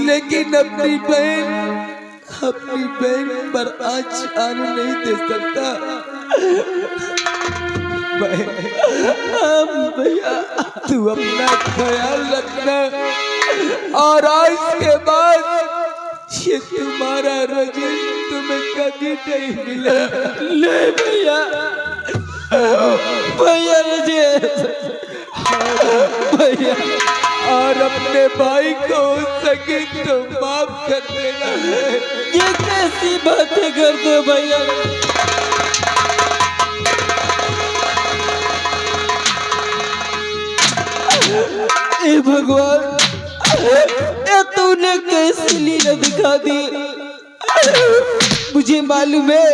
लेकिन अपनी बहन पर आज आने नहीं दे सकता। भैया तू अपना ख्याल रखना और आज के बाद ये तुम्हारा रजत तुम्हें कभी नहीं मिला। ले भैया भैया और अपने भाई को हो सके तो माफ कर देना। ये कैसी बातें करते हो भैया? ए भगवान, ये तूने कैसी लीला दिखा दी। मुझे मालूम है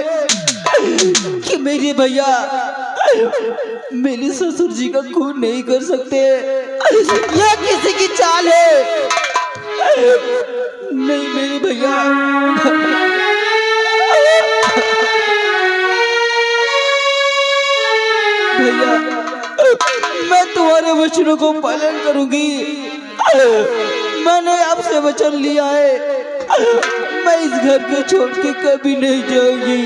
कि मेरे भैया मेरे ससुर जी का खून नहीं कर सकते। यह किसी की चाल है। नहीं मेरे भैया, भैया मैं तुम्हारे वचनों को पालन करूंगी। मैंने आपसे वचन लिया है, मैं इस घर को छोड़ के कभी नहीं जाऊंगी।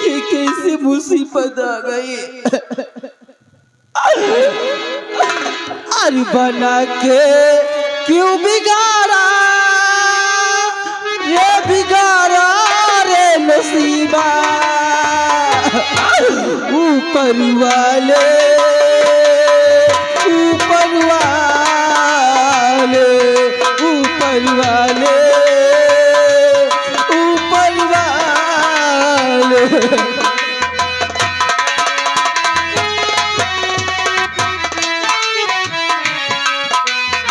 ये कैसी मुसीबत आ गई। अरे बना के क्यों बिगाड़ा, ये बिगाड़ा रे नसीबा। ऊपर वाले ऊपर वाले ऊपर वाले ऊपर वाले।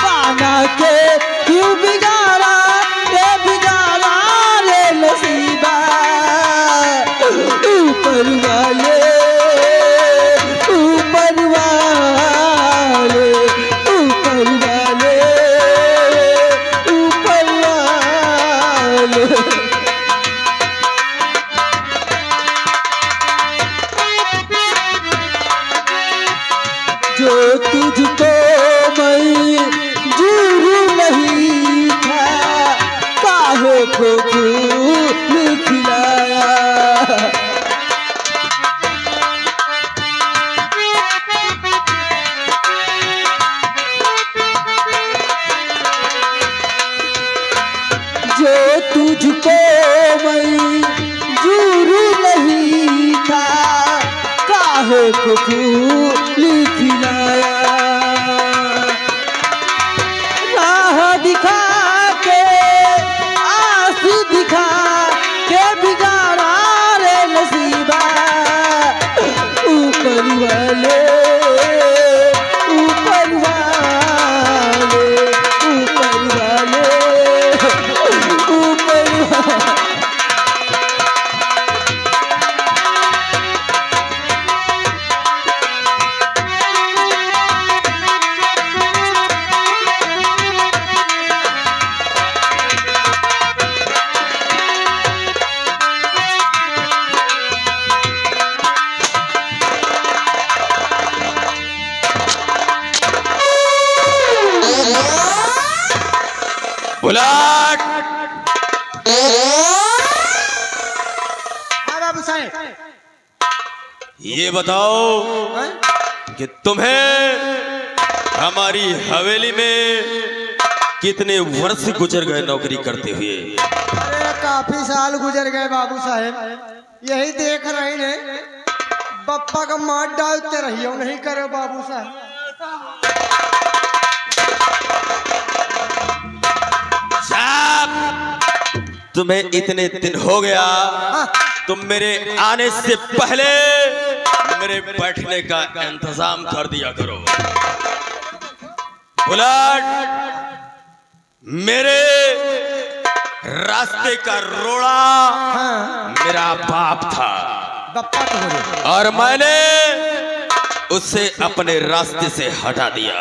बना के क्यों बिगाड़ा रे नसीबा। ऊपर वाले ऊपर वाले ऊपर वाले ऊपर वाले। जो तुझको मंजूर नहीं था, काहे को फूल खिलाया। जो तुझको मंजूर नहीं था, काहे को फूल खिलाया। राह दिखा के आंसू दिखा के बिगाड़ा रे नसीबा। ऊपर वाले ऊपर वाले ऊपर वाले ऊपर वाले। बुलाट बाबू साहब, ये बताओ कि तुम्हें हमारी हवेली में कितने वर्ष गुजर गए नौकरी करते हुए? अरे काफी साल गुजर गए बाबू साहब। यही देख रहे ने बप्पा का मार डालते रही हो, नहीं करो बाबू साहब। तुम्हें इतने दिन हो गया, तुम मेरे आने से पहले मेरे बैठने का इंतजाम कर दिया करो। बुलाट मेरे रास्ते का रोड़ा मेरा बाप था और मैंने उसे अपने रास्ते से हटा दिया।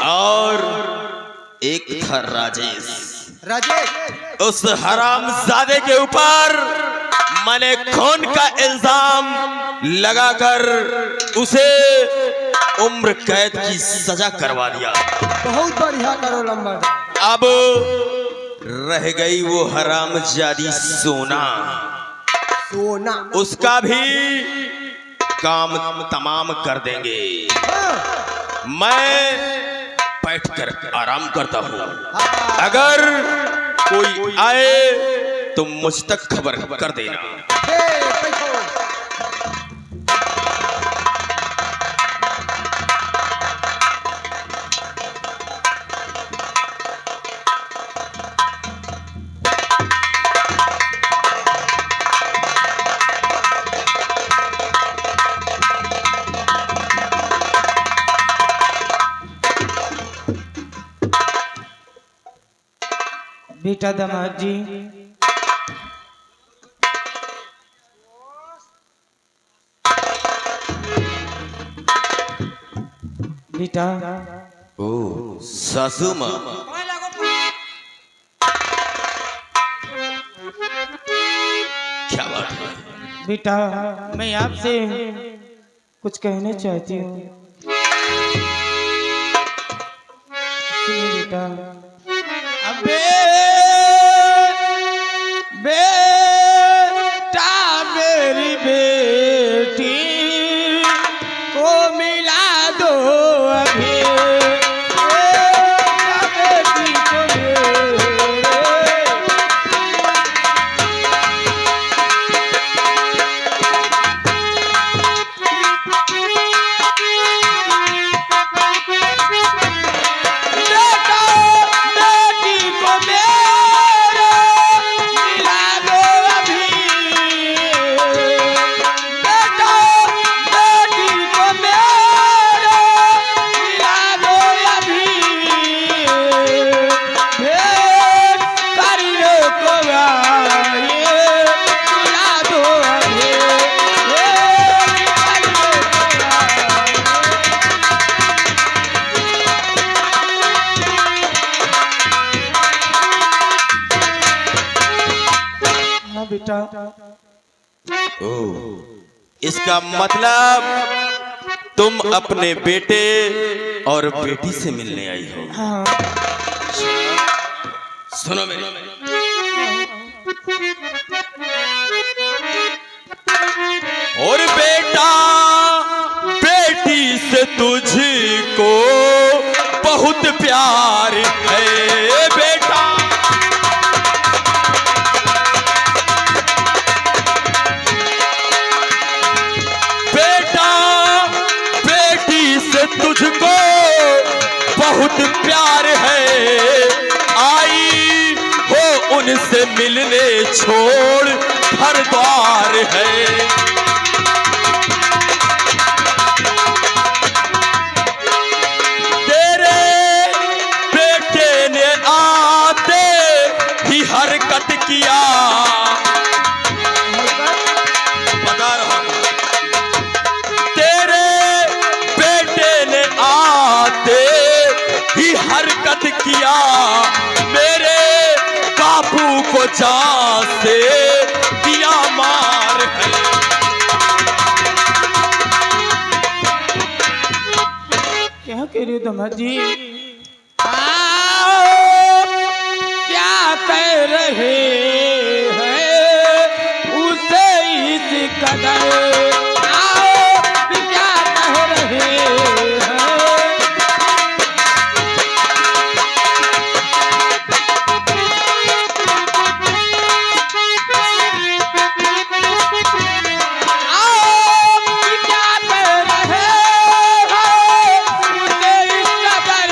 और एक था राजेश। राजेश उस हरामजादे के ऊपर मैंने खून का इल्जाम लगाकर उसे उम्र कैद की सजा करवा दिया। बहुत बढ़िया करो लंबर। अब रह गई वो हरामजादी सोना, सोना उसका भी काम तमाम कर देंगे। मैं बैठकर आराम करता हूँ, अगर कोई आए तो मुझ तक खबर कर देना। बेटा दामाद जी, बेटा। ओ सासू माँ, क्या बात है? बेटा मैं आपसे कुछ कहना चाहती हूँ। सुनिए बेटा। अबे बेटा मेरी बेटी को मिला दो अभी, बेटा बेटी को बेटा। ओ, इसका मतलब तुम अपने बेटे और बेटी से मिलने आई हो। हाँ। सुनो मेरे, और बेटा बेटी से तुझको बहुत प्यार है बेटा। बेटा बेटी से तुझको बहुत प्यार है, आई हो उनसे मिलने छोड़ घर द्वार है। हरकत किया, बता रहा हूं, तेरे बेटे ने आते ही हरकत किया, मेरे बापू को जान से दिया मार है। क्या कह रहे हो दामाद जी? कह रहे हैं उसे इस कदर, आओ क्या कह रहे हैं। आओ क्या कह रहे हैं उसे इस कदर,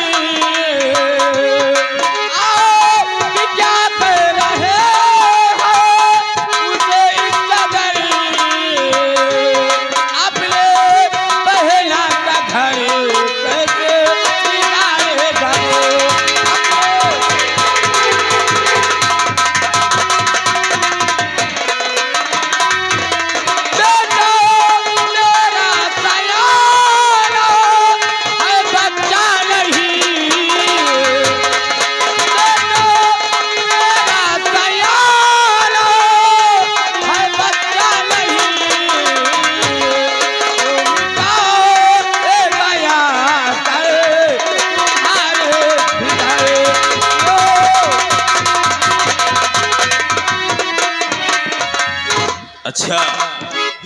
अच्छा,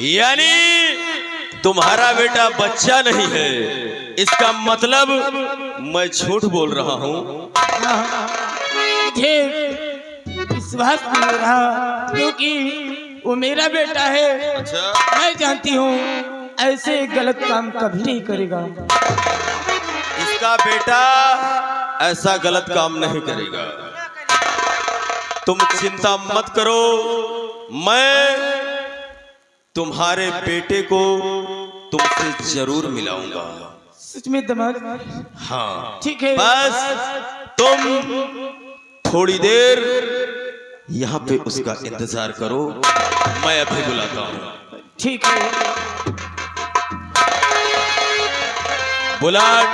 यानी तुम्हारा बेटा बच्चा नहीं है, इसका मतलब मैं झूठ बोल रहा हूँ। मुझे विश्वास नहीं हो रहा, क्योंकि वो मेरा बेटा है। अच्छा, मैं जानती हूँ ऐसे गलत काम कभी नहीं करेगा। इसका बेटा ऐसा गलत काम नहीं करेगा। तुम चिंता मत करो, मैं तुम्हारे बेटे को तुमसे जरूर मिलाऊंगा। सच में दामाद? हाँ, ठीक है। बस तुम थोड़ी देर यहाँ पे उसका इंतजार करो, मैं अभी बुलाता हूँ। ठीक है। बुलाट,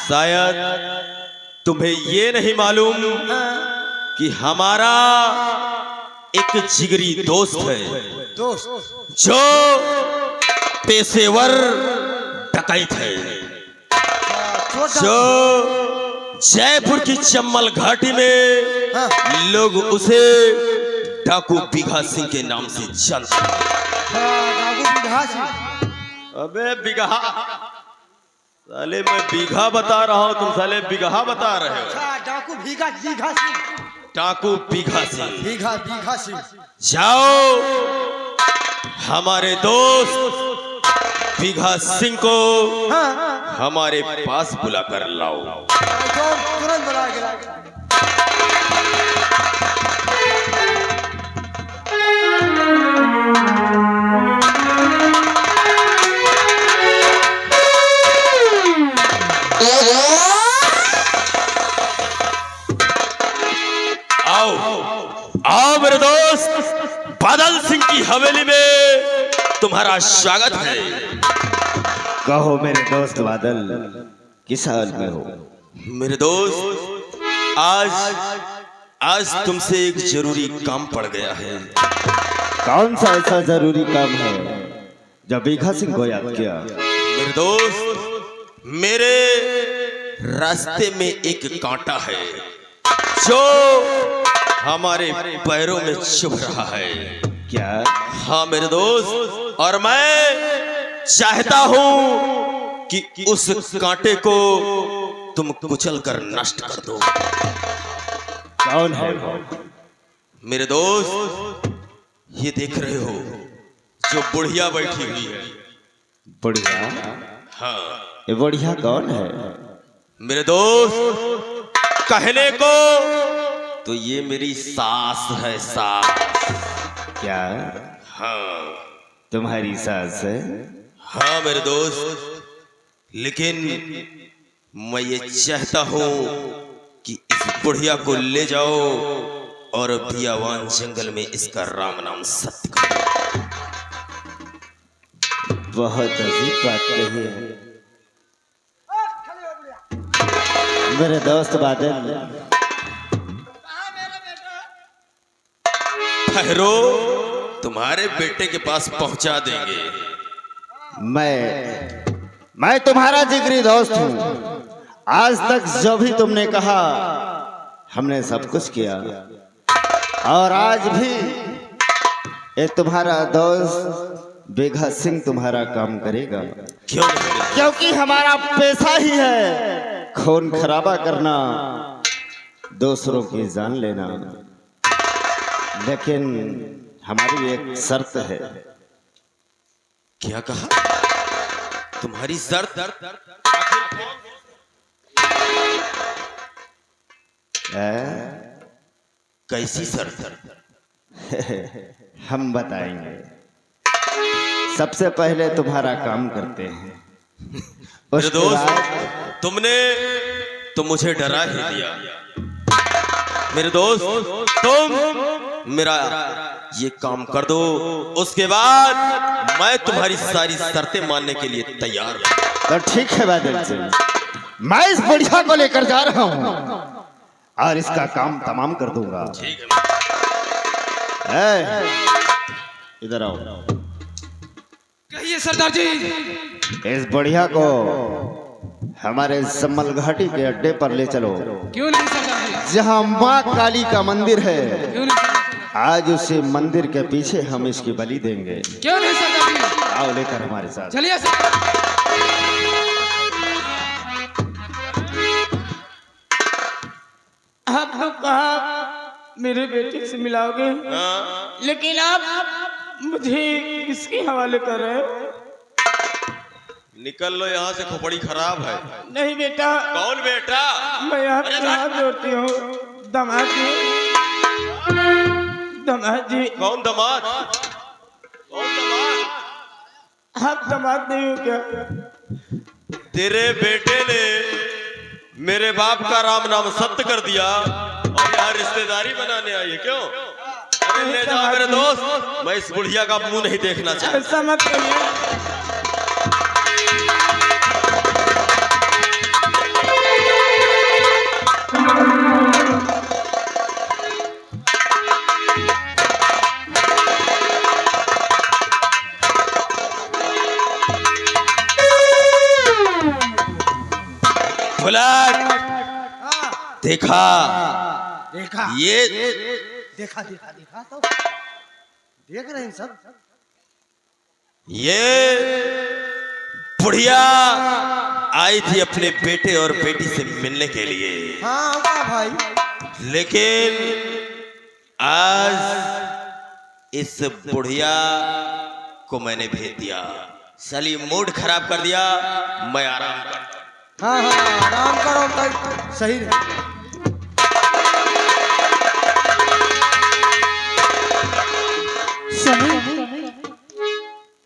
शायद तुम्हें ये नहीं मालूम कि हमारा एक जिगरी दोस्त है, जो पेशेवर डकैत है, जो जयपुर की चम्बल घाटी में लोग उसे डाकू बीघा सिंह के नाम से जानते हैं। अबे बीघा, साले मैं बीघा बता रहा हूँ, तुम साले बीघा बता रहे हो। डाकू बीघा सिंह। डाकू बीघा सिंह। बीघा सिंह। जाओ हमारे दोस्त बीघा सिंह को हमारे पास बुला कर लाओ। तुरंत बुला के लाओ। आओ मेरे दोस्त, बादल सिंह की हवेली में तुम्हारा स्वागत है। कहो मेरे दोस्त बादल, किस हाल में हो? मेरे दोस्त, आज तुमसे एक जरूरी काम पड़ गया है। कौन सा ऐसा जरूरी काम है जो बीघा सिंह को याद किया? मेरे दोस्त, मेरे रास्ते में एक कांटा है जो हमारे पैरों में चुभ रहा है। क्या? हाँ मेरे दोस्त, और मैं चाहता हूं कि उस कांटे को तुम कुचल कर नष्ट कर दो। कौन है वो? मेरे दोस्त, ये देख रहे हो जो बुढ़िया बैठी हुई है। बुढ़िया? हाँ। ये बुढ़िया कौन है? मेरे दोस्त, कहने को तो ये मेरी सास है, सास। क्या? हाँ। तुम्हारी सास है? हाँ मेरे दोस्त, लेकिन मैं ये चाहता हूँ कि इस बुढ़िया को ले जाओ और बियावान जंगल में इसका राम नाम सत्य करो। बहुत अजीब बात कही है मेरे दोस्त बादल। ठहरो, तुम्हारे बेटे के पास पहुंचा देंगे। मैं तुम्हारा जिगरी दोस्त हूं। आज तक जो भी तुमने कहा हमने सब कुछ किया, और आज भी ये तुम्हारा दोस्त बीघा सिंह तुम्हारा काम करेगा। क्यों नहीं? क्योंकि हमारा पेशा ही है खून खराबा करना, दूसरों की जान लेना। लेकिन हमारी एक शर्त है। क्या कहा? तुम्हारी शर्त? कैसी शर्त? हम बताएंगे। सबसे पहले तुम्हारा काम करते हैं, मेरे दोस्त, तुमने तो मुझे डरा ही दिया। मेरे दोस्त, तुम मेरा ये काम कर दो, उसके बाद मैं तुम्हारी सारी शर्तें मानने के लिए तैयार हूं। तो ठीक है बादल सिंह, मैं इस बुढ़िया को लेकर जा रहा हूं और इसका काम तमाम कर दूंगा। ठीक है, इधर आओ। कहिए सरदार जी। इस बुढ़िया को हमारे चम्बल घाटी के अड्डे पर ले चलो। क्यों नहीं सरदार जी? जहाँ माँ काली का मंदिर है, क्यों नहीं सरदार जी? आज उसे मंदिर के पीछे हम इसकी बलि देंगे। क्यों नहीं सरदार जी? आओ लेकर हमारे साथ। चलिए सरदार। आप तो कहा मेरे बेटे से मिलाओगे, लेकिन आप मुझे किसके हवाले कर रहे हो? निकल लो यहाँ से, खोपड़ी खराब है। नहीं बेटा। कौन बेटा? मैं आपके हाथ जोड़ती हूँ दामाद जी। दामाद जी। कौन दामाद? कौन दामाद? आप दामाद नहीं हो क्या? तेरे बेटे ने मेरे बाप का राम नाम सत्य कर दिया और यहाँ रिश्तेदारी बनाने आई है क्यों? अरे ले जाओ मेरे दोस्त, मैं इस बुढ़िया का मुंह नहीं देखना चाहता। ऐसा मत करिए। देखा देखा ये देखा देखा देखा तो देख रहे हैं सब। ये बुढ़िया आई थी अपने बेटे और बेटी से मिलने के लिए। हाँ भाई। लेकिन आज इस बुढ़िया को मैंने भेज दिया। साली मूड खराब कर दिया। मैं आराम करता। हाँ हाँ आराम करो भाई, सही है।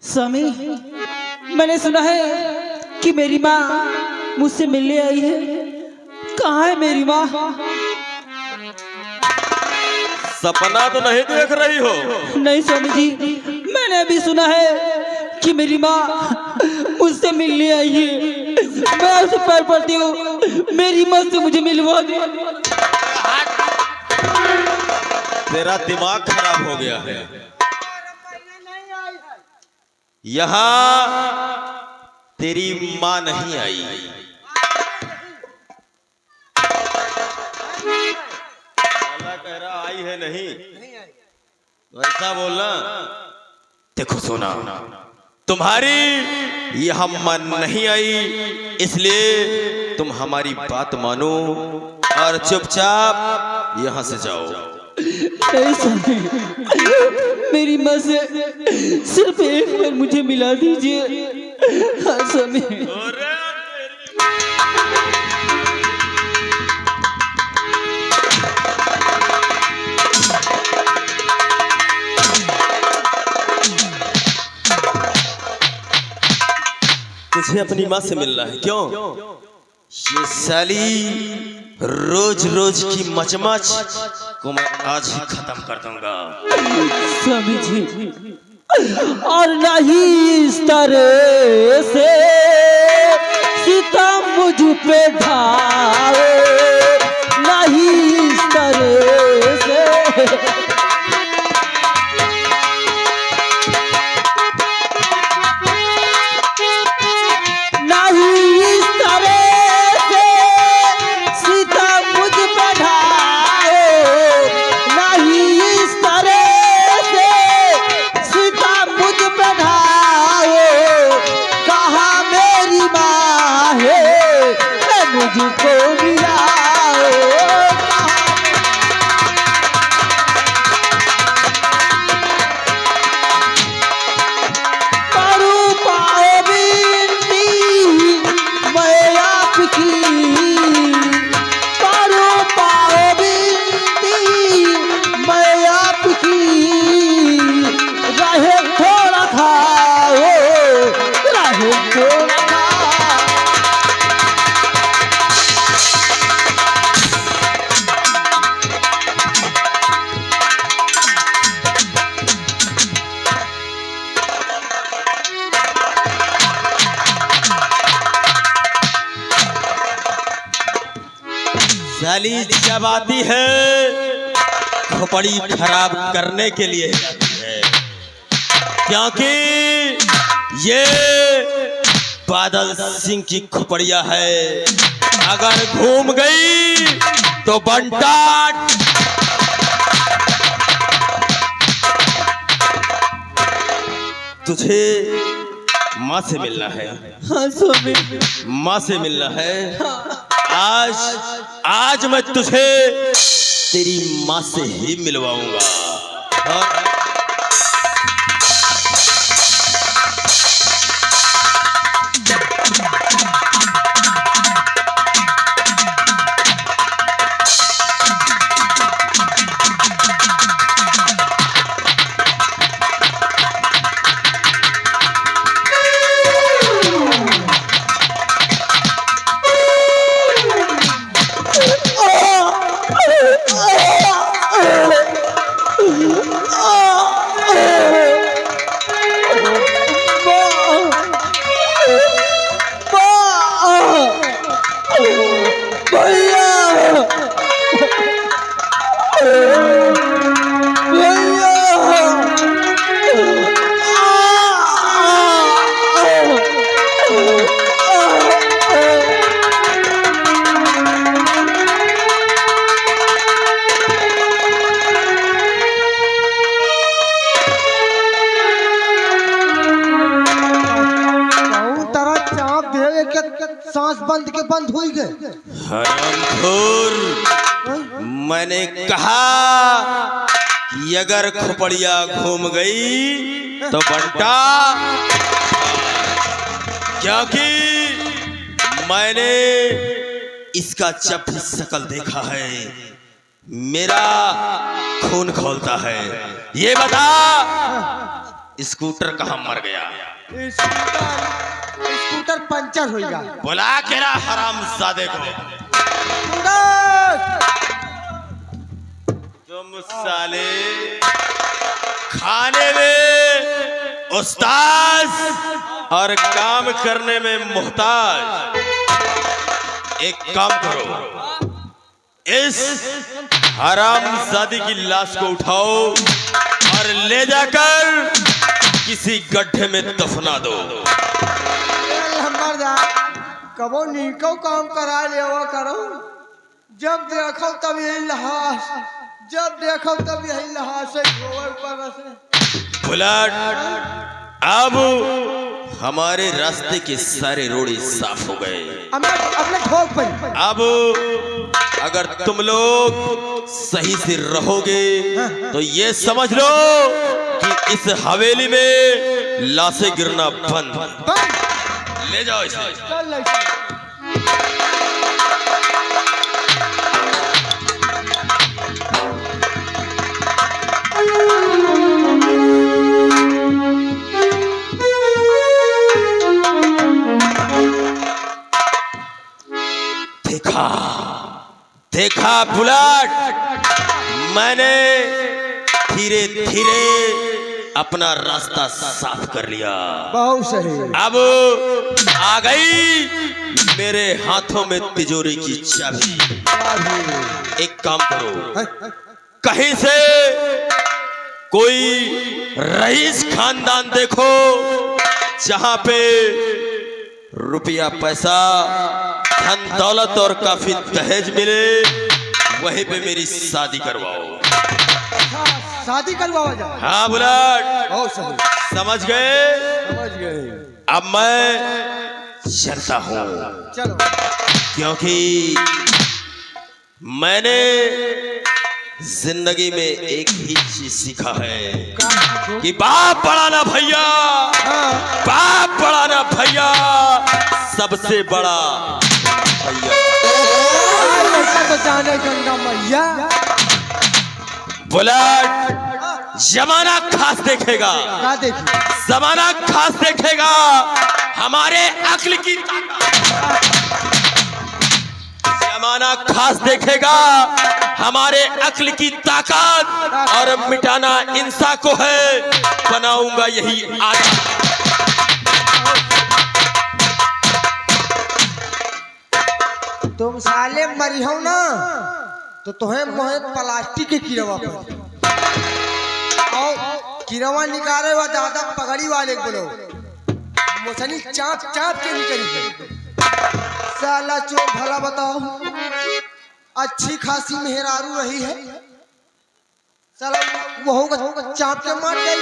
स्वामी, मैंने सुना है कि मेरी माँ मुझसे मिलने आई है। कहाँ है मेरी माँ? सपना तो नहीं देख रही हो? नहीं स्वामी जी, मैंने अभी सुना है कि मेरी माँ मुझसे मिलने आई है। मैं उसे पैर पड़ती हूँ, मेरी माँ से मुझे मिलवा दे। तेरा दिमाग खराब हो गया है। यहाँ तेरी माँ नहीं आई। अल्लाह कह रहा आई है नहीं, तो ऐसा बोलना। देखो सोना, तुम्हारी यहाँ माँ नहीं आई, इसलिए तुम हमारी बात मानो और चुपचाप यहाँ से जाओ। नहीं स्वामी, मेरी माँ से सिर्फ एक बार मुझे मिला दीजिए। हाँ स्वामी। तुझे अपनी माँ से मिलना है क्यों? ये साली रोज रोज की मचमच को मैं आज ही खत्म कर दूंगा। स्वामी जी, और नहीं इस तरह से सितम मुझ पे ढाओ, नहीं इस तरह से। मुझको मिलाओ, करूं पाओ बिनती मैं आपकी, करूं पाओ बिनती मैं आपकी। रहे थोड़ा खाओ, रहे थोड़ा साली जब आती है खोपड़ी खराब करने के लिए है, क्योंकि ये बादल सिंह की खोपड़िया है। अगर घूम गई तो बंटा तुझे माँ से मिलना है। हाँ स्वामी। माँ से मिलना है। आज मैं तुझे तेरी माँ से ही मिलवाऊंगा। और सांस बंद के बंद हो गए। हरामखोर, मैंने कहा कि अगर खोपड़िया घूम गई तो बंटा, क्योंकि मैंने इसका जब भी शकल देखा है मेरा खून खौलता है। ये बता स्कूटर कहाँ मर गया? स्कूटर पंचर हो गया। बुला के ना हरामजादे को। तुम साले खाने में उस्ताद और काम करने में मोहताज। एक काम करो, इस हरामजादी की लाश को उठाओ और ले जाकर किसी गड्ढे में दफना दो। कबो नीको काम करा ले करो, जब देखो तब यही लहास, जब देखो तब यही लहास से। बुलाट, अब हमारे रास्ते के सारे रोड़े साफ हो गए। अपने ठोक पर। अब अगर तुम लोग सही से रहोगे तो ये समझ लो कि इस हवेली में लाशें गिरना बंद। ले जाओ इसे। देखा बुलाट, मैंने धीरे धीरे अपना रास्ता साफ कर लिया। बहुत सही। अब आ गई मेरे हाथों में तिजोरी की चाबी। एक काम करो, कहीं से कोई रईस खानदान देखो जहां पे रुपया पैसा धन दौलत और काफी दहेज मिले, वहीं पे मेरी शादी करवाओ। शादी करवाओ जा। हाँ बुलाट, बहुत सही। समझ गए? समझ गए। अब मैं चलता हूँ, चलो। क्योंकि मैंने जिंदगी में एक ही चीज सीखा है कि बाप बड़ा ना भैया, बाप बड़ा ना भैया, सबसे बड़ा भैया। बचाने गंगा मैया। बुलाट, जमाना खास देखेगा, क्या देखी? जमाना खास देखेगा हमारे अक्ल की ताकत। जमाना खास देखेगा हमारे अक्ल की ताकत, और मिटाना इंसान को है, बनाऊंगा यही आदत। तुम साले मरी हो ना तो तुम्हें मोहे प्लास्टिक के कीड़वा पर और कीड़वा निकाले हुआ ज्यादा पगड़ी वाले बोलो मोसनी चाप चाप के निकली। साला चोर भला बताओ, अच्छी खासी मेहरारू रही है, साला वहू का चाप के मार गई।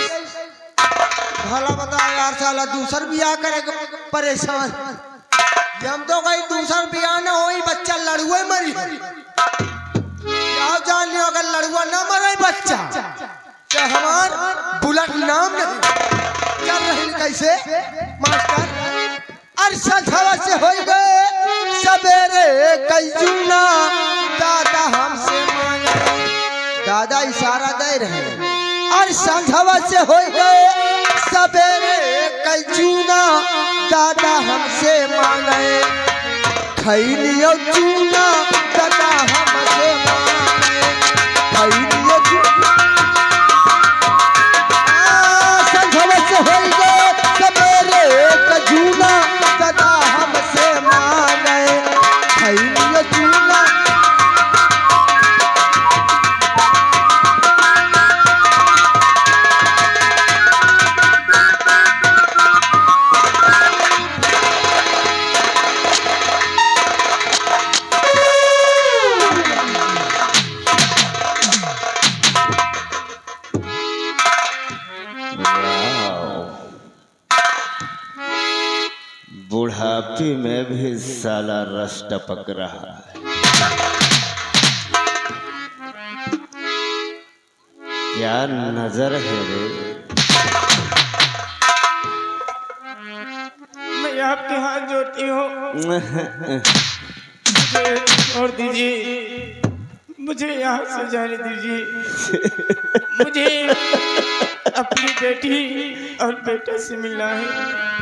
भला बता यार, साला दूसर बियाह करेगा परेशान। हम तो कहीं दूसर बियाह ना हो, बच्चा लड़ुए मरी। क्या जान लियो, अगर लड़ुआ ना मरे बच्चा तो हमार बुलेट नाम नहीं चल रही कैसे मास्टर। अरशद हवा से हो गए सवेरे कई जूना, दादा हमसे मांगे। दादा इशारा दे रहे हैं। अरशद हवा से हो गए सवेरे कई जूना, दादा हमसे मांगे। खैलियो चूना दादा हमसे मांगे। खैलियो चूना संघवा से हो गए सवेरे कई जूना, दादा हमसे मांगे। खैलियो चूना बुढ़ापे में भी साला रस टपक रहा है। क्या नजर है रे। मैं आपके हाथ जोड़ती हूँ, मुझे छोड़ दीजिए, मुझे यहाँ से जाने दीजिए। मुझे अपनी बेटी और बेटे से मिलना है।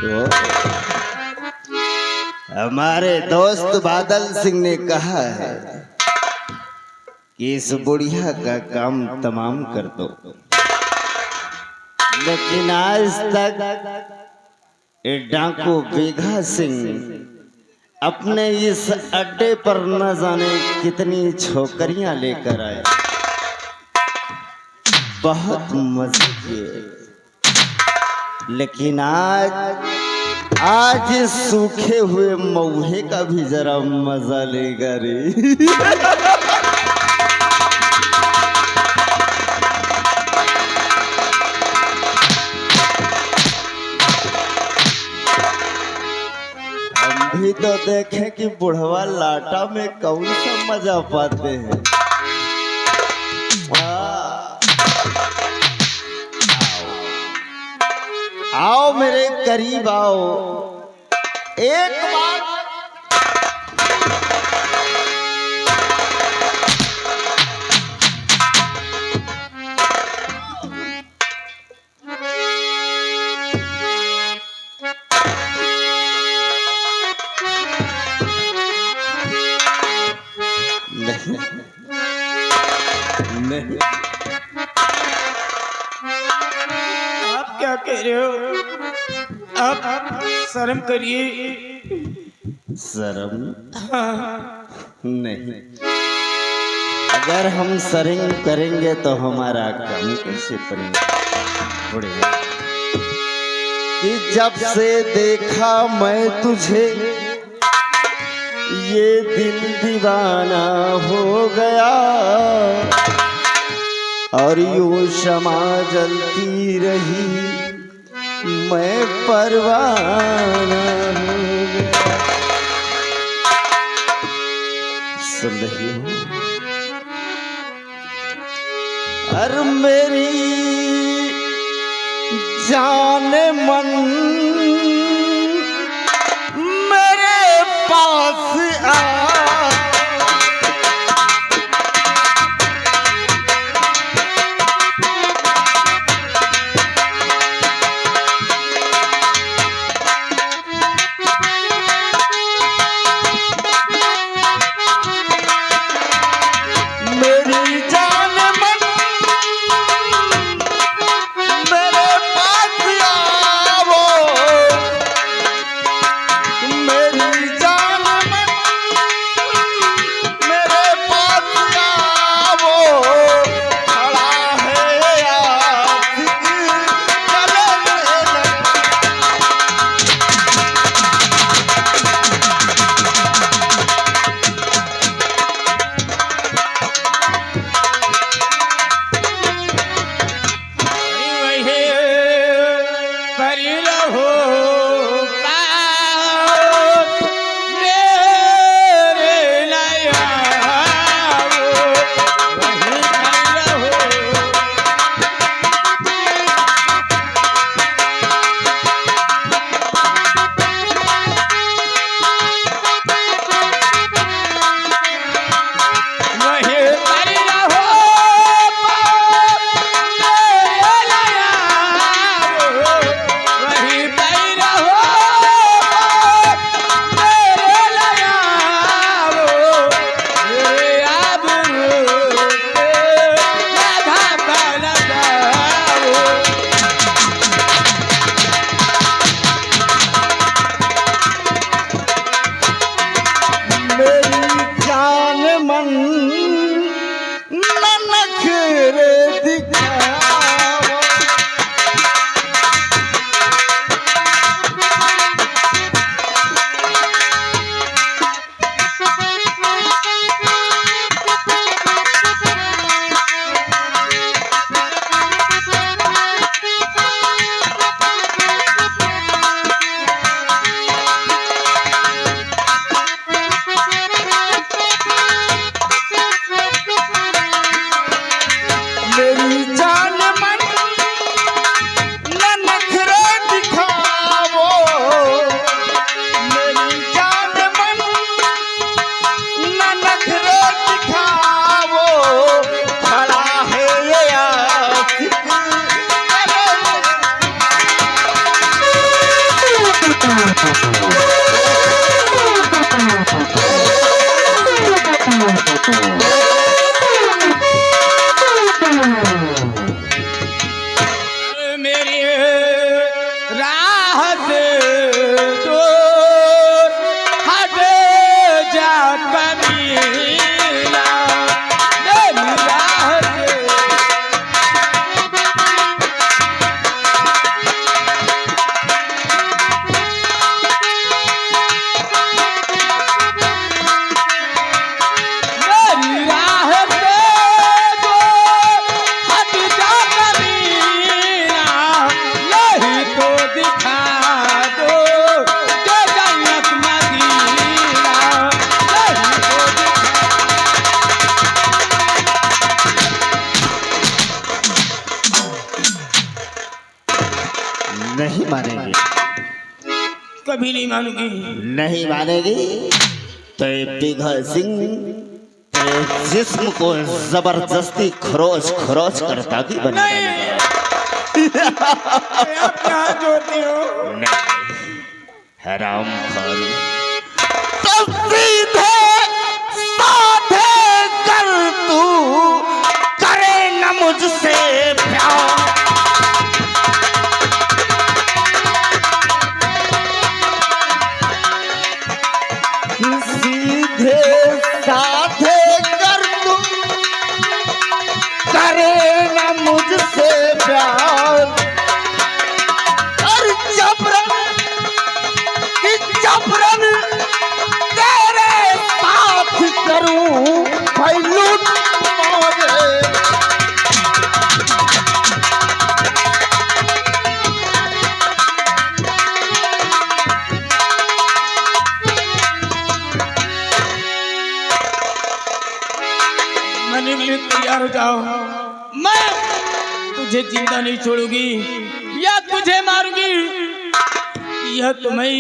तो हमारे दोस्त बादल सिंह ने कहा है कि इस बुढ़िया का काम तमाम कर दो, लेकिन आज तक ये डाकू बेघा सिंह अपने इस अड्डे पर न जाने कितनी छोकरियां लेकर आए। बहुत मजे किए, लेकिन आज सूखे हुए मऊहे का भी जरा मजा लेगा रे। हम भी तो देखें कि बुढ़वा लाटा में कौन सा मजा पाते हैं। आओ मेरे करीब आओ, एक बार नहीं, नहीं। आप क्या कह रहे हो? आप शर्म करिए। शर्म नहीं, अगर हम शर्म करेंगे तो हमारा काम कैसे पड़ेगा। कि जब से देखा मैं तुझे ये दिल दीवाना हो गया, और यूं शमा जलती रही मैं परवाना हो गया। सुन रही हो? अरे मेरी जान मन मेरे पास आ, मन न नखरे दिखाओ। मेरी जान मन न नखरे दिखाओ, मेरी जान मन न नखरे दिखाओ, खड़ा है ये आशिक मेरी राह से दूर हट जा कमीना, मेरी राह से मेरी राह से दूर हट जा कमीना, यही तो दिखा दो जो जन्नत मदीना, यही तो दिखा। नहीं मानेगी, कभी नहीं मानूंगी। नहीं मानेगी तो ये पिघल सिंह तेरे जिस्म को जबरदस्ती खरोच खरोच कर ताकि बना देगा। आप कहाँ जोड़ते हो? हराम खान तो सीधे साधे कर तू करे न मुझसे प्यार। सीधे साधे कर तू करे न मुझसे प्यार, और जबरन जबरन तेरे साथ करूं भाई लूट मारे। मरने के लिए तैयार हो जाओ, मैं तुझे जिंदा नहीं छोड़ूंगी या तुझे मारूंगी, यह तो मैं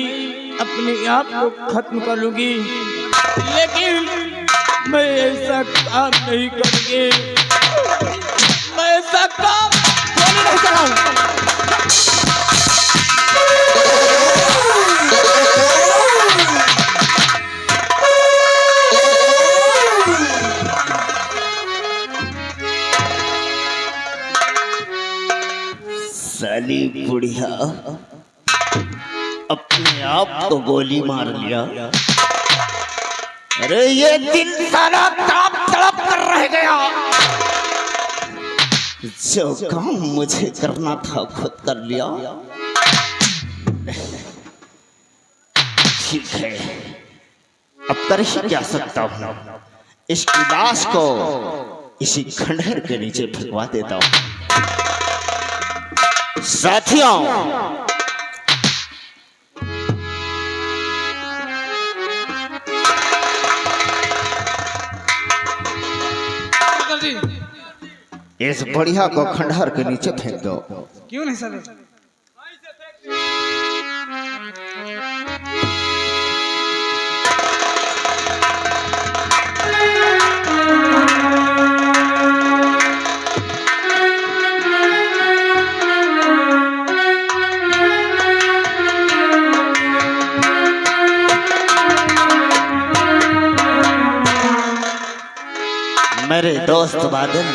अपने आप को खत्म कर लूंगी, लेकिन मैं ऐसा काम नहीं करूंगी, मैं ऐसा काम कभी नहीं करूंगा। साली बुढ़िया अपने आप तो गोली मार लिया। अरे ये दिल सारा तड़प तड़प कर रह गया। जो काम मुझे करना था खुद कर लिया। ठीक है, अब कर ही क्या सकता हूँ। इसकी लाश को इसी खंडहर के नीचे फेंकवा देता हूँ। साथियों, इस बढ़िया को खंडहर के नीचे फेंक दो। क्यों नहीं सर? मेरे दोस्त बादल,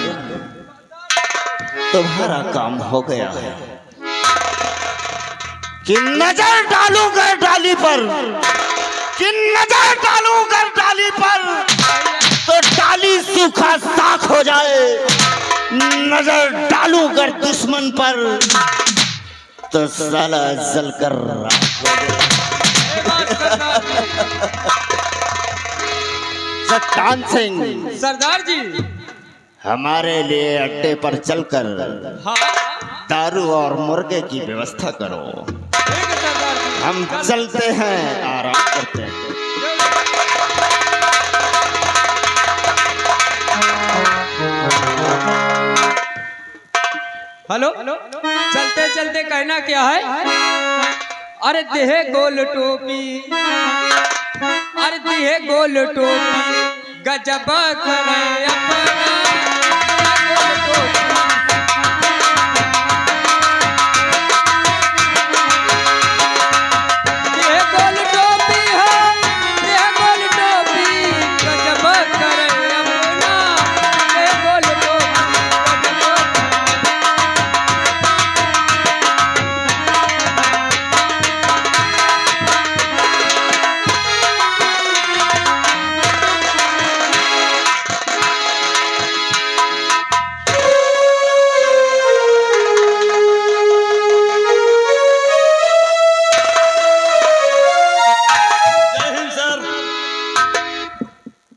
तुम्हारा काम हो गया है कि नजर डालूंगा डाली पर, कि नजर डालूंगा डाली पर तो सूखा साख हो जाए, नजर डालूं कर दुश्मन पर तो साला जलकर राख हो जाए। सत्तान सिंह, सरदार जी। हमारे लिए अड्डे पर चलकर हाँ दारू और मुर्गे की व्यवस्था करो। ठीक है सरदार जी। हम चलते हैं, आराम करते हैं। हेलो, चलते चलते कहना क्या है? अरे देहे गोल टोपी, अरे देहे गोल टोपी, गजब करे अपना गोल टोपी। देहे गोल टोपी है, देहे गोल टोपी, गजब करे अपना देहे गोल टोपी, गजब। जय हिंद सर।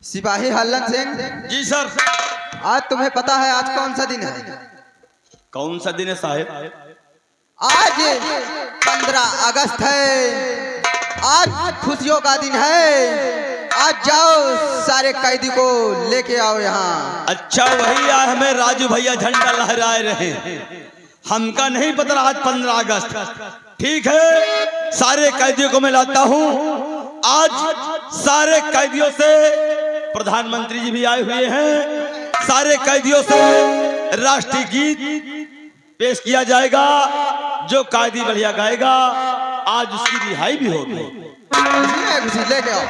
सिपाही हल्लन सिंह, जी सर। आज तुम्हें पता है आज कौन सा दिन है? कौन सा दिन है साहेब? आज 15 अगस्त है। आज खुशियों का दिन है। आज जाओ सारे कैदी को लेके आओ यहाँ। अच्छा, वही आज हमें राजू भैया झंडा लहराए रहे हैं। हमका नहीं पता आज 15 अगस्त। ठीक है, सारे कैदियों को मैं लाता हूँ। आज सारे कैदियों से प्रधानमंत्री जी भी आए हुए हैं। सारे कैदियों से राष्ट्रीय गीत पेश किया जाएगा। जो कैदी बढ़िया गाएगा आज उसकी रिहाई भी होगी। खुशी लेके आओ।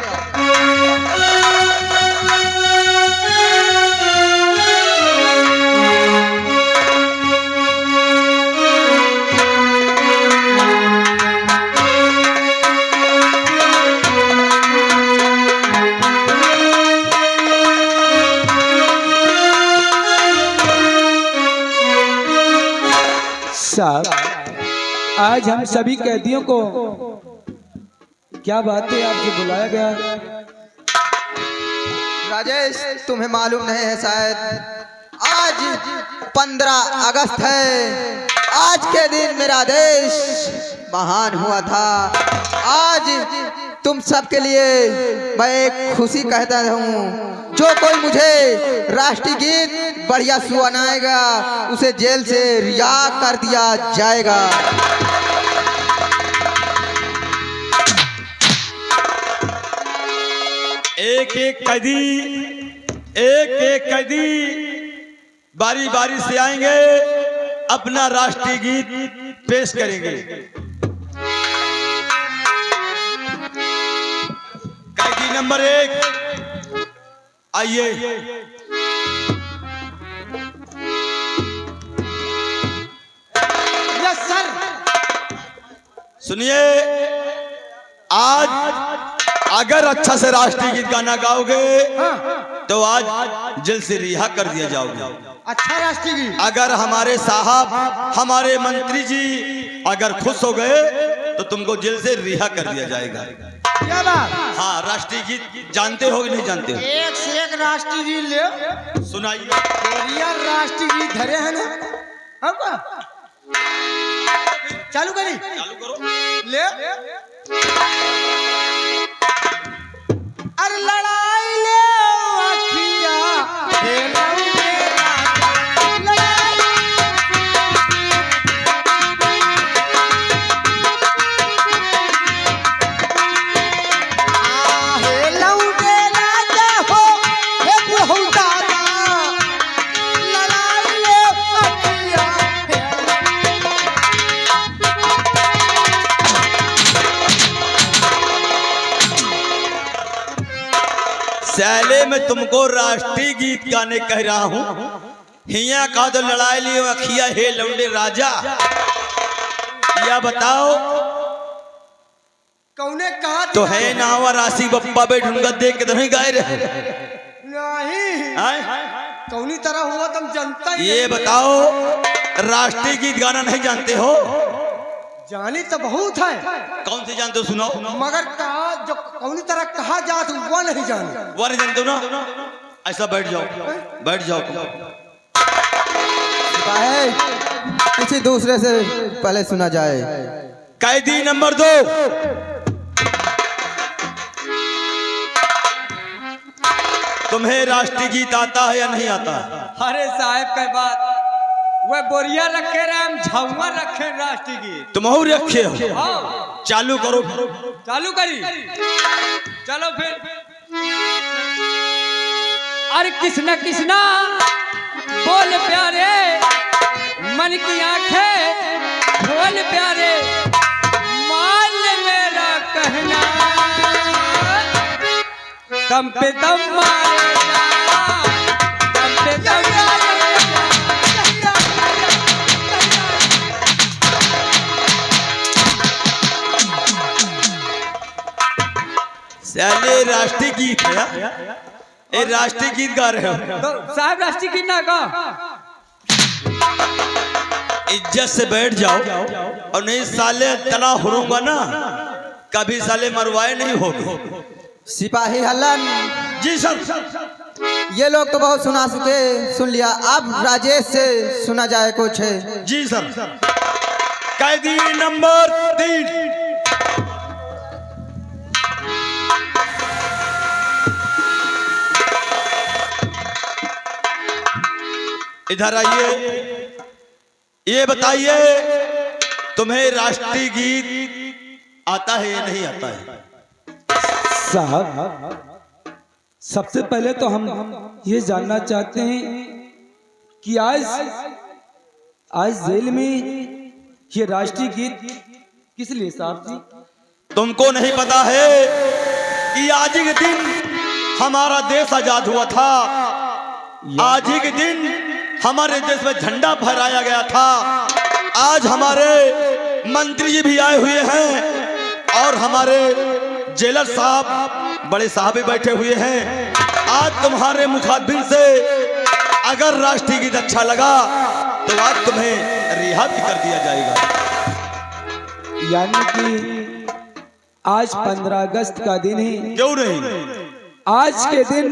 साहब, आज हम सभी कैदियों को क्या बात है आपसे बुलाया गया? राजेश, तुम्हें मालूम नहीं है शायद, आज 15 अगस्त है। आज के दिन मेरा देश महान हुआ था। आज तुम सबके लिए मैं एक खुशी कहता हूँ। जो कोई मुझे राष्ट्रीय गीत बढ़िया सुनाएगा उसे जेल से रिहा कर दिया जाएगा। एक एक कैदी बारी बारी से आएंगे, अपना राष्ट्रीय गीत पेश करेंगे। कैदी नंबर 1 आइए। Yes sir. सुनिए, आज अगर अच्छा से राष्ट्रीय गीत गाना गाओगे तो आज जेल से रिहा कर दिया जाओगे। अच्छा राष्ट्रीय गीत। अगर हमारे साहब, हमारे मंत्री जी अगर खुश हो गए तो तुमको जेल से रिहा कर दिया जाएगा। क्या बात? हाँ, राष्ट्रीय गीत जानते हो कि नहीं जानते हो? एक से एक राष्ट्रीय गीत ले सुनाइए। राष्ट्रीय गीत धरे हैं ना हमको। चालू करी, चालू करो। ले। अरे लड़ाई ले अखिया, हे लौटे लड़ाई। हे लौटे राजा हो, हे बहुत दादा। लड़ाई ले अखिया, सैले में तुमको राष्ट्रीय गीत गाने कह रहा हूँ। हिया का तो लड़ाई लियो अखिया हे लौंडे राजा। या बताओ कौने कहा तो है नावा राशि बप्पा बे ढूंगा देख के तो नहीं गाए रहे? नहीं। आए? कौनी तरह हुआ तुम जनता ही ये नहीं। बताओ, राष्ट्रीय गीत गाना नहीं जानते हो? जानी तो बहुत है, कौन से जानते हो, सुनाओ। मगर कहा जो कौनी तरह कहा जात वो नहीं जाने। वो नहीं जानते हो ना? ऐसा बैठ जाओ, बैठ जाओ तुम। किसी दूसरे से पहले सुना जाए। कैदी नंबर 2, तुम्हें राष्ट्रीय गीत आता है या नहीं आता? अरे साहब का बात, वह बोरिया रखे रहे, हम झाउआ रखे राष्ट्रीय गीत। तुम और रखे हो? हाँ, चालू करो। चालू करी, चलो फिर। अरे किसना किसना बोल प्यारे, मन की आंखें बोल प्यारे, मान ले मेरा कहना, दम पे दम मारेगा, दम पे दम मारेगा। साले राष्ट्रीय गीत है, ये राष्ट्रीय गीत गा रहे हो? तो साहब राष्ट्रीय गीत ना गा। इज्जत से बैठ जाओ, और नहीं साले तना हुरूंगा ना, कभी साले मरवाए नहीं होगे। सिपाही हलन, जी सर। ये लोग तो बहुत सुना चुके, सुन लिया। अब राजेश से सुना जाए कुछ। जी सर। कैदी नंबर 3, इधर आइए। ये बताइए, तुम्हें राष्ट्रीय गीत आता है या नहीं आता है? साहब, सबसे पहले तो हम ये जानना चाहते हैं कि आज जेल में ये राष्ट्रीय गीत किस लिए साहब जी? तुमको नहीं पता है कि आज ही के दिन हमारा देश आजाद हुआ था, आज ही के दिन हमारे देश में झंडा फहराया गया था। आज हमारे मंत्री जी भी आए हुए हैं और हमारे जेलर साहब, बड़े साहब भी बैठे हुए हैं। आज तुम्हारे मुखातिब से अगर राष्ट्रीय गीत अच्छा लगा तो आज तुम्हें रिहा भी कर दिया जाएगा। यानी कि आज 15 अगस्त का दिन है। क्यों नहीं? आज के दिन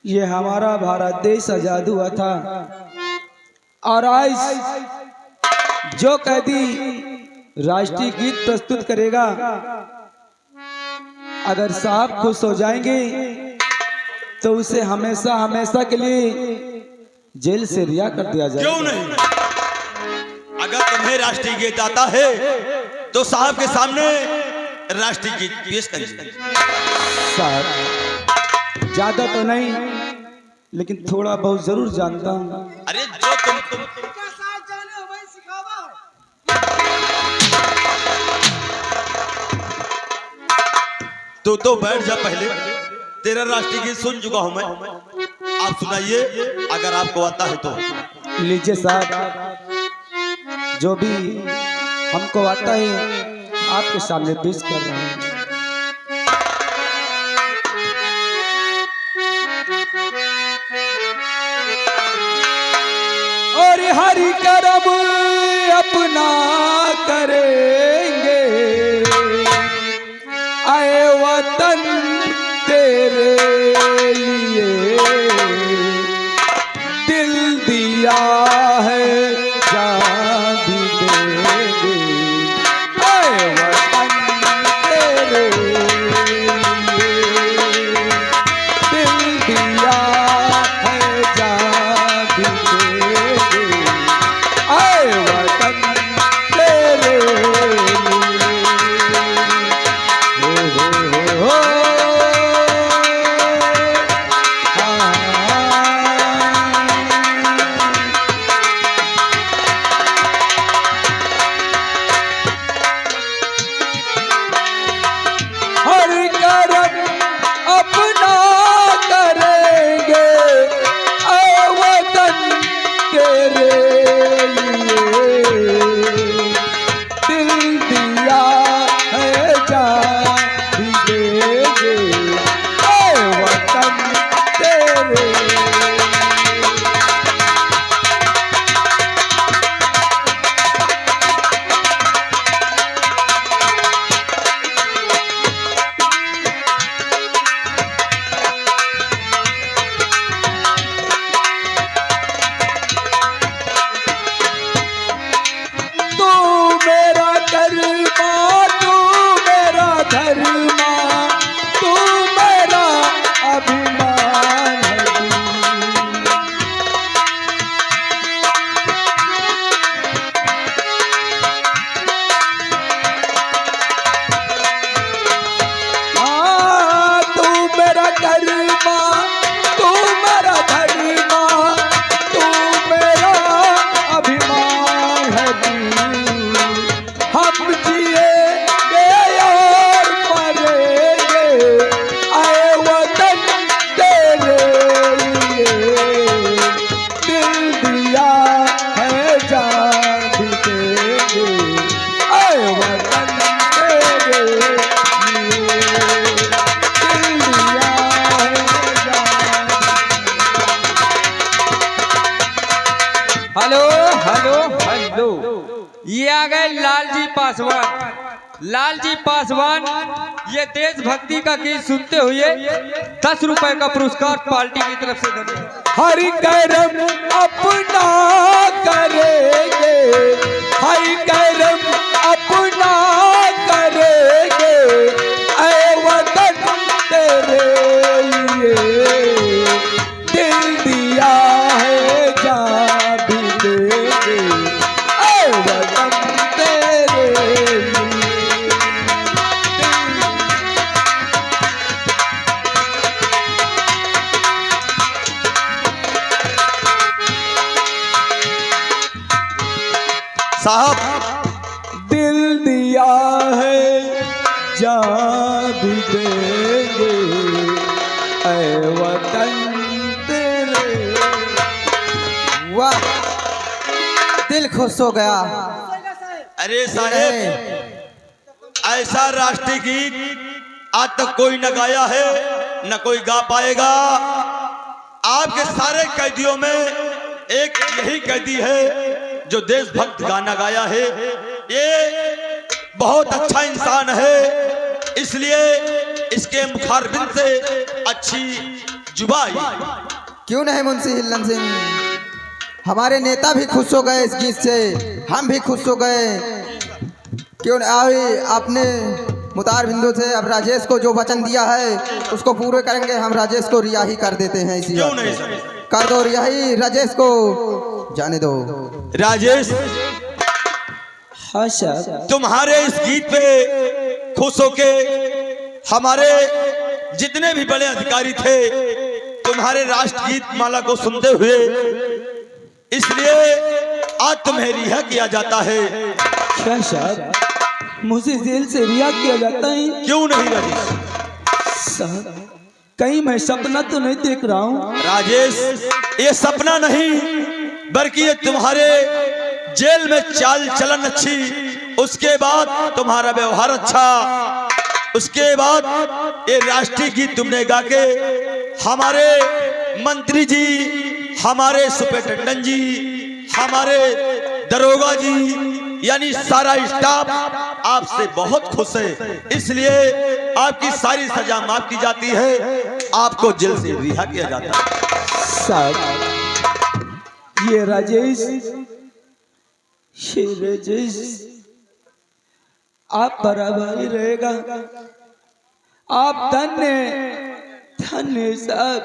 ये हमारा भारत देश आजाद हुआ था, और आज जो कैदी राष्ट्रीय गीत प्रस्तुत करेगा, अगर साहब खुश हो जाएंगे तो उसे हमेशा हमेशा के लिए जेल से रिहा कर दिया जाएगा। क्यों नहीं? अगर तुम्हें राष्ट्रीय गीत आता है तो साहब के सामने राष्ट्रीय गीत पेश करिए। साहब, ज्यादा तो नहीं, लेकिन थोड़ा बहुत जरूर जानता हूँ। अरे जो तुम तो बैठ जा, पहले तेरा राष्ट्रीय गीत सुन चुका हूं मैं। आप सुनाइए, अगर आपको आता है तो। लीजिए साहब, जो भी हमको आता है आपके सामने पेश कर रहे हैं। और हरि करम अपना करेंगे, आए वतन तेरे लिए, दिल दिया है जान भी देंगे, आए वतन तेरे लिए, दिल दिया है जान भी देंगे, आए वतन तेरे लिए। हो हेलो हेलो हेलो, ये आ गए लालजी पासवान। लालजी पासवान ये देशभक्ति का गीत सुनते हुए 10 रुपए का पुरस्कार पार्टी की तरफ से देंगे। हरि करम अपना करेंगे, हरि करम अपना करेंगे, ऐ वतन तेरे लिए दिल दिया है जान भी देंगे, ऐ वतन तेरे लिए। साहब दिल दिया है जान भी देंगे, ऐ वतन तेरे। वाह, दिल खुश हो गया। अरे साहेब, ऐसा राष्ट्रीय गीत आज तक कोई न गाया है, न कोई गा पाएगा। आपके सारे कैदियों में एक यही कैदी है जो देशभक्त गाना गाया है। ये बहुत अच्छा इंसान है, इसलिए इसके मुखारबिन से अच्छी जुबा आई। क्यों नहीं मुंशी हिल्लन सिंह, हमारे नेता भी खुश हो गए इस गीत से, हम भी खुश हो गए। क्यों नहीं, आपने मुतार बिंदु से अब राजेश को जो वचन दिया है उसको पूरे करेंगे। हम राजेश को रिहाई कर देते हैं इसी क्यों बात पे। नहीं सर? कर दो रिहाई राजेश को, जाने दो। राजेश, हाँ साहब। तुम्हारे इस गीत पे खुश होके हमारे जितने भी बड़े अधिकारी थे तुम्हारे राष्ट्रगीत माला को सुनते हुए, इसलिए आज तुम्हें रिहा किया जाता है। क्या साहब, मुझे जेल से रिहा किया जाता है? क्यों नहीं राजेश? साहब, कहीं मैं सपना तो नहीं देख रहा हूँ? राजेश, ये सपना नहीं बल्कि ये तुम्हारे जेल में चाल चलन अच्छी, उसके बाद तुम्हारा व्यवहार अच्छा, उसके बाद ये राष्ट्रीय गीत तुमने गा के हमारे मंत्री जी, हमारे सुपरिटेंडेंट जी, हमारे दरोगा जी, यानी सारा स्टाफ आपसे बहुत खुश है। इसलिए आपकी सारी सजा माफ की जाती है, आपको जेल से रिहा किया जाता है। साहब, ये राजेश, ये राजेश आप बराबर ही रहेगा। आप धन्य धन्य साहब,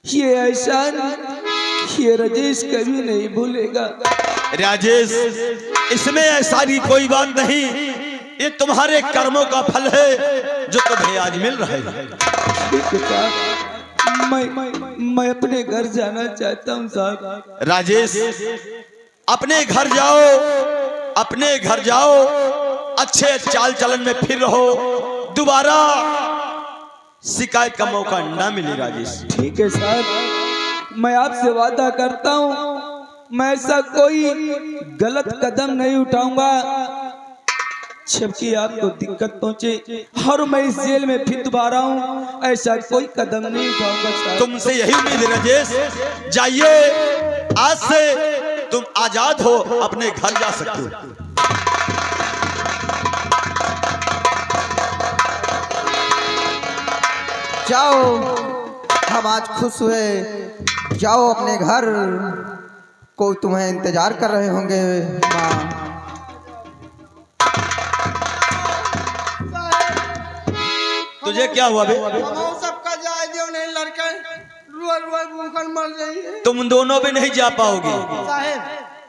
ये एहसान ये राजेश कभी नहीं भूलेगा। राजेश, इसमें ऐसा कोई बात नहीं, ये तुम्हारे कर्मों का फल है जो तुम्हें आज मिल रहा है। ठीक है साहब, मैं अपने घर जाना चाहता हूँ साहब। राजेश, अपने घर जाओ, अपने घर जाओ, अच्छे चाल चलन में फिर रहो, दोबारा शिकायत का मौका ना मिले। राजेश, ठीक है साहब, मैं आपसे वादा करता हूँ मैं ऐसा कोई गलत कदम नहीं उठाऊंगा जबकि आपको दिक्कत पहुंचे, और मैं इस जेल में फिर दोबारा हूँ, ऐसा कोई कदम नहीं उठाऊंगा साहब। तुमसे यही उम्मीद है राजेश। जाइए, आज से तुम आजाद हो, अपने घर जा सकते हो। जाओ, हम आज खुश हुए, जाओ अपने घर, कोई तुम्हें इंतजार कर रहे होंगे। माँ, तुझे क्या हुआ बे? सबका जाए दियो नहीं, लड़के रुआ रुआ भूखन मर रही है। तुम दोनों भी नहीं जा पाओगे। साहेब,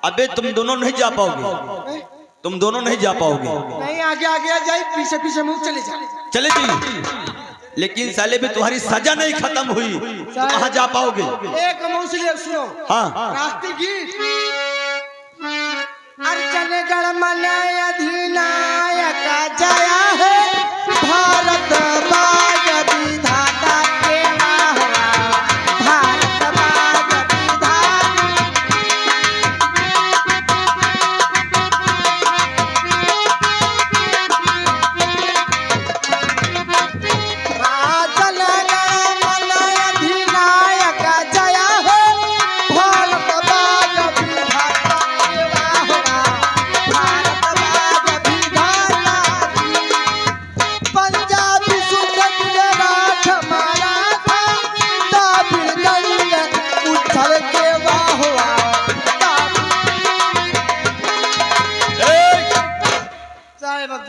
अबे तुम दोनों नहीं जा पाओगे, तुम दोनों नहीं जा पाओगे। नहीं आगे आगे जाए, पीछे पीछे मुंह चले जा। चले जी, लेकिन साले भी तुम्हारी सजा नहीं खत्म हुई, तो कहाँ जा पाओगे? एक मौसले सुनो। हाँ, राष्ट्रीय गीत। अर्चन गणमन अधिनायक जया है, भारत बाज विधाता के वाहवा, भारत बाज विधाता। अर्चन गणमन अधिनायक जया है, भारत बाज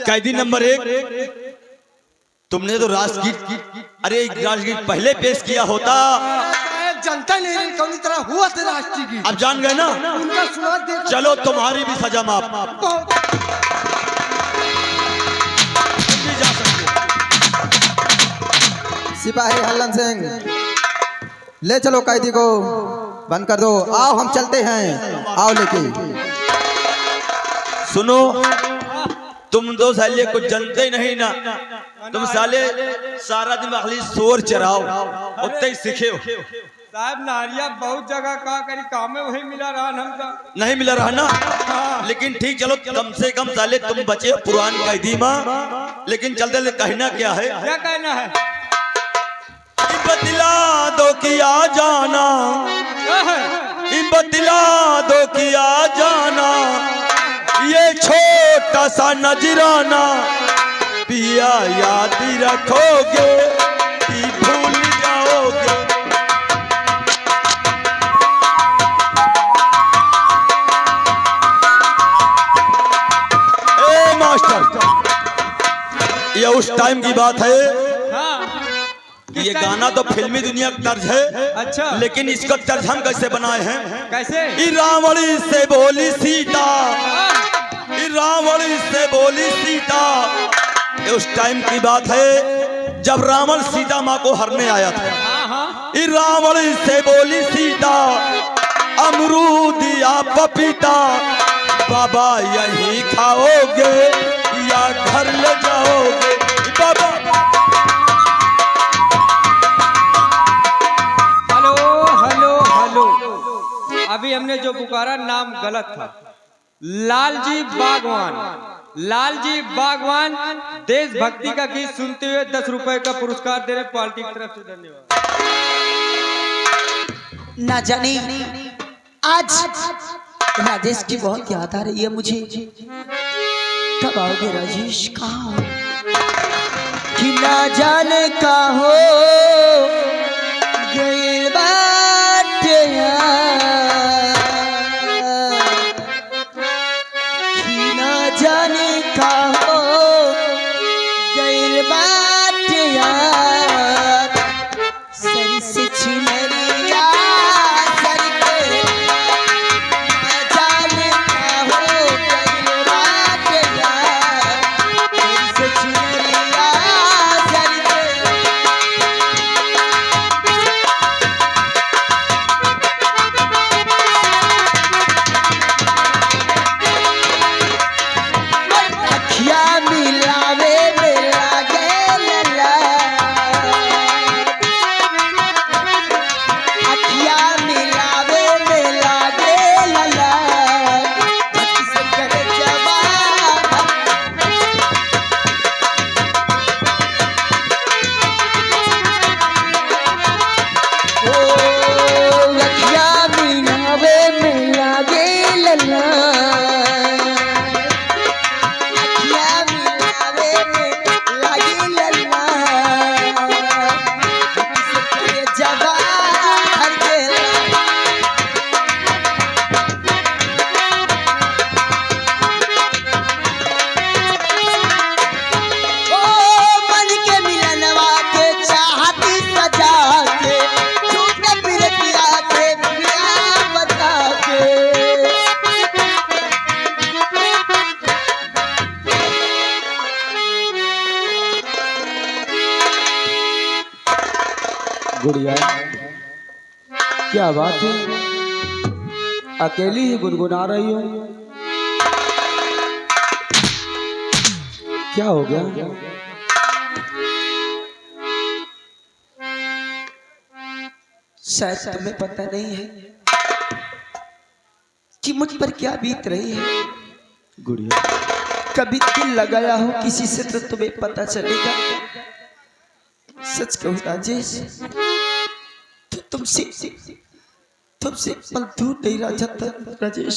कैदी नंबर 1, तुमने तो राष्ट्रगीत, अरे राष्ट्रगीत पहले पेश किया होता। जनता नहीं कौन तरह हुआ था राष्ट्रीय गीत। अब जान गए ना, उनका सुना दे। चलो तुम्हारी भी सजा माफ। सिपाही हल्लन सिंह, ले चलो कैदी को, बंद कर दो। आओ हम चलते हैं, आओ लेके। सुनो, तुम दो साले कुछ जानते ही नहीं ना। तुम साले सारा दिन खाली शोर चराओ, उतने ही सीखे हो। साहब नारिया बहुत जगह का करी काम में वही मिला रहा हमका। नहीं मिला रहा ना, लेकिन ठीक चलो, कम से कम साले तुम बचे पुरान कैदी माँ। लेकिन चलते कहना क्या है? क्या कहना है? बतला दो कि आ जाना, बतला दो कि आ जाना, ये छोटा सा नजराना पिया याद रखोगे कि भूल जाओगे। ए मास्टर, ये उस टाइम की बात है। ये गाना तो फिल्मी दुनिया का तर्ज है। अच्छा, लेकिन इसका तर्ज हम कैसे बनाए हैं? कैसे? रावण से बोली सीता, रावण से बोली सीता। उस टाइम की बात है जब रावण सीता माँ को हरने आया था। रावण से बोली सीता, अमरूद या पपीता बाबा यहीं खाओगे या घर ले जाओगे बाबा। अभी हमने जो पुकारा नाम गलत था। लालजी बागवान, लालजी बागवान देशभक्ति का गीत सुनते हुए 10 रुपए का पुरस्कार दे रहे पार्टी की तरफ से। धन्यवाद। ना जाने आज राजेश की बहुत याद आ रही है मुझे। कब आओगे राजेश? कहाँ हो? कि ना जाने का हो गए बात यार, कि ना जाने का हो गए बात यार, सर से चुनरिया सर के, ना जाने का हो गए बात यार, सर से चुनरिया सर के। अखिया मिलावे में लागे लला, अखिया मिलावे में लागे लला, से करे जवान। ओ अखिया मिलावे में लागे लला, गुड़िया, क्या बात है? अकेली ही गुनगुना रही हो? क्या हो गया? शायद तुम्हें पता नहीं है कि मुझ पर क्या बीत रही है। गुड़िया, कभी दिल लगाया हो किसी से तो तुम्हें पता चलेगा। सच कहूं राजेश, तो तुमसे पल दूर नहीं रह जाता राजेश।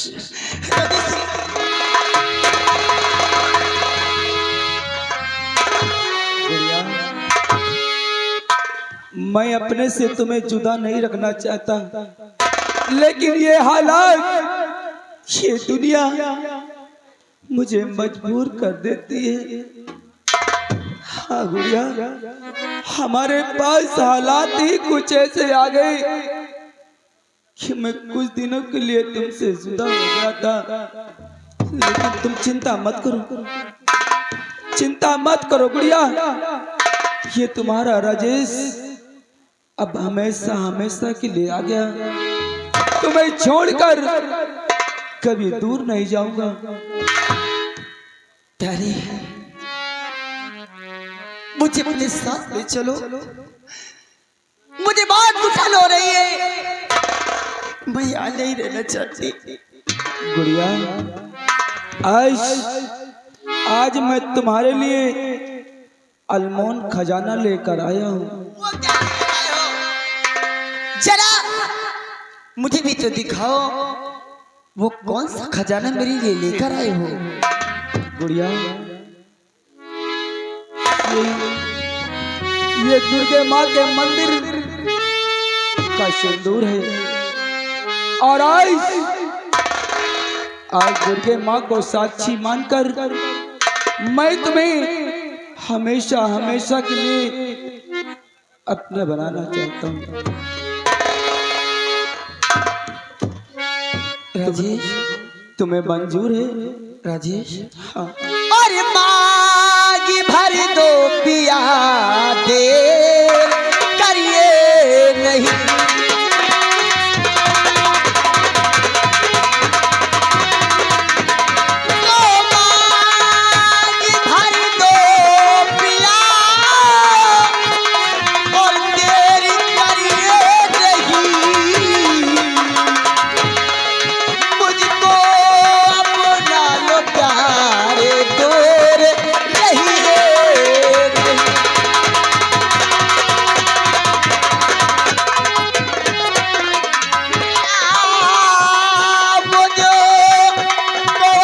गुड़िया, मैं अपने से तुम्हें जुदा नहीं रखना चाहता, लेकिन ये हालात, ये दुनिया मुझे मजबूर कर देती है। हाँ गुड़िया, हमारे पास हालात ही कुछ ऐसे आ गए कि मैं कुछ दिनों के लिए तुमसे जुदा हो गया था, लेकिन तुम चिंता मत करो, चिंता मत करो गुड़िया। ये तुम्हारा राजेश अब हमेशा हमेशा के लिए आ गया, तुम्हें छोड़कर कभी दूर नहीं जाऊंगा। प्यारी, मुझे अपने साथ ले चलो, मुझे बहुत गुस्सा हो रही है, मैं यहाँ नहीं रहना चाहती। गुड़िया, आज मैं तुम्हारे लिए अनमोल खजाना लेकर आया हूँ। जरा मुझे भी तो दिखाओ, वो कौन सा खजाना मेरे लिए लेकर आए हो। गुड़िया, ये दुर्गे माँ के मंदिर का सिंदूर है, और आज दुर्गे माँ को साक्षी मानकर मैं तुम्हें हमेशा हमेशा के लिए अपना बनाना चाहता हूँ। राजेश, तुम्हें मंजूर है राजेश? हाँ। अरे मांगी भर दो पिया, दे करिए नहीं